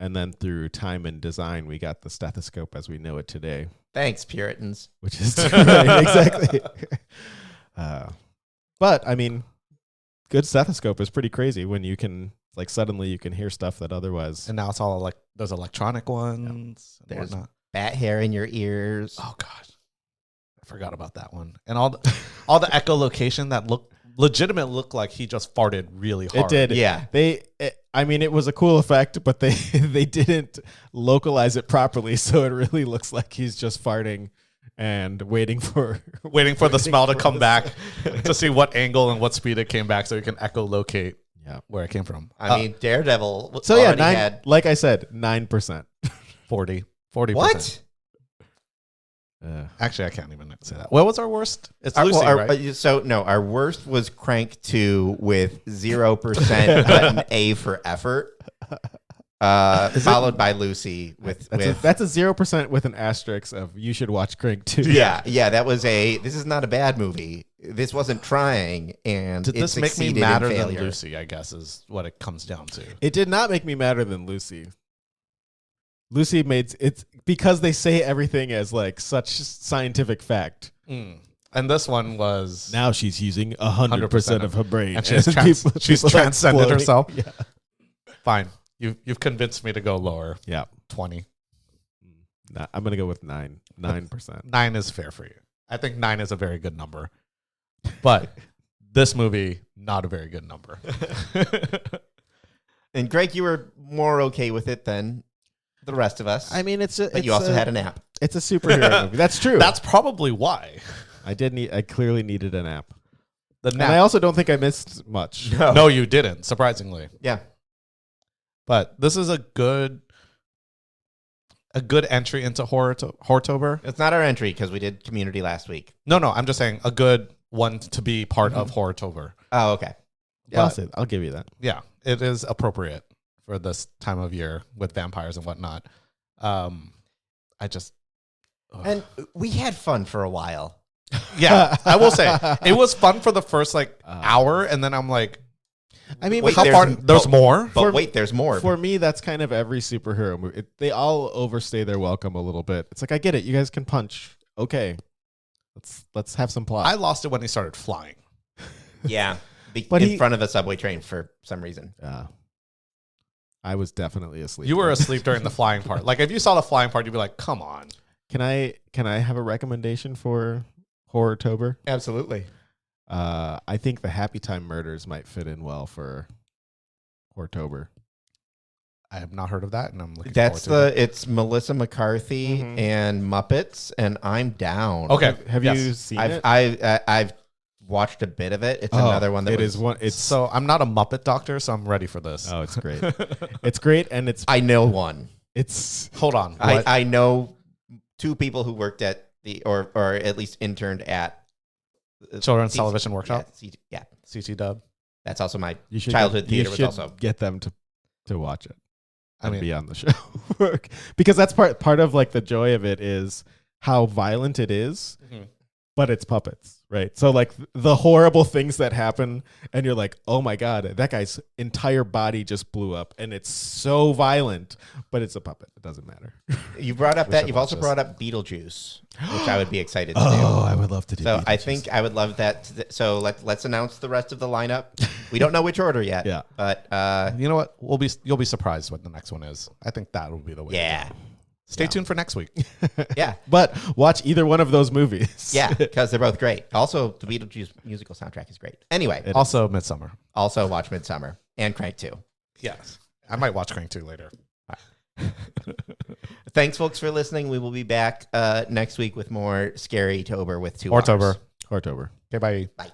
And then through time and design, we got the stethoscope as we know it today. Thanks, Puritans. Which is right, exactly. But I mean, good stethoscope is pretty crazy when you can suddenly you can hear stuff that otherwise. And now it's all like those electronic ones. Yeah. There's bat hair in your ears. Oh God, I forgot about that one. And all the echolocation that looked like he just farted really hard. It did. Yeah. It was a cool effect, but they didn't localize it properly, so it really looks like he's just farting and waiting for the smell to come back to see what angle and what speed it came back, so you can echolocate where it came from. I mean, Daredevil. So yeah, like I said, 9%, 40%. What? Actually, I can't even say that. What was our worst? It's Lucy, right? Our worst was Crank 2 with 0% but an A for effort. Followed by Lucy that's a 0% with an asterisk of you should watch Crank 2. Yeah, that was this is not a bad movie. this wasn't trying, and Did it this make me succeeded in madder than failure. Lucy, I guess, is what it comes down to. It did not make me madder than Lucy. Lucy made it's because they say everything as like such scientific fact. And this one was Now she's using 100% of her brain, and she's people transcended exploding. herself. Yeah. Fine, you've convinced me to go lower. Yeah. 20. Nah, I'm gonna go with 9%. 9 is fair for you. I think 9 is a very good number, but this movie not a very good number. And Greg, you were more okay with it than the rest of us. I mean, but you also had a nap. It's a superhero movie. That's true. That's probably why. I clearly needed a nap. The And I also don't think I missed much. No, you didn't. Surprisingly, Yeah. but this is a good entry into Hortober. It's not our entry because we did Community last week. No, I'm just saying a good one to be part of Hortober. Oh, okay. Yeah, I'll give you that. Yeah, it is appropriate for this time of year with vampires and whatnot. I just And we had fun for a while. yeah, I will say it was fun for the first hour, and then I'm like, I mean, Wait, how far? There's more. But wait, there's more. For me, that's kind of every superhero movie. They all overstay their welcome a little bit. It's like, I get it. You guys can punch. Okay. Let's have some plot. I lost it when he started flying. Yeah. But in front of a subway train for some reason. I was definitely asleep. You were asleep during the flying part. Like if you saw the flying part, you'd be like, "Come on." Can I have a recommendation for Hortober? Absolutely. I think the Happy Time Murders might fit in well for Hortober. I have not heard of that, and I'm looking. That's forward to it. it's Melissa McCarthy and Muppets, and I'm down. Okay. Have you seen it? I've watched a bit of it. It's another one that it is one. It's So I'm not a Muppet doctor, so I'm ready for this. oh, it's great. It's great, and I know one. it's Hold on. What? I know two people who worked at or at least interned at Children's Television Workshop? Yeah, CT Dub. that's also my you should childhood you theater was should also. get them to watch it. I mean, Be on the show because that's part of like the joy of it is how violent it is, but it's puppets, right? So like the horrible things that happen, and you're like, oh my god, that guy's entire body just blew up, and it's so violent, but it's a puppet. It doesn't matter. You brought up We that. should You've watch also this. brought up Beetlejuice, which I would be excited to do. I would love to do. So I think I would love that. So let's announce the rest of the lineup. We don't know which order yet. Yeah. But you know what? You'll be surprised what the next one is. I think that will be the way. yeah, to go. Stay tuned for next week. yeah, but watch either one of those movies. yeah, because they're both great. Also, the Beetlejuice musical soundtrack is great. Anyway, Also, Midsummer. also watch Midsummer and Crank 2. Yes. I might watch Crank 2 later. Thanks, folks, for listening. We will be back next week with more Scary Tober with 2 Hortober. Rs. Hortober. Okay, bye. Bye.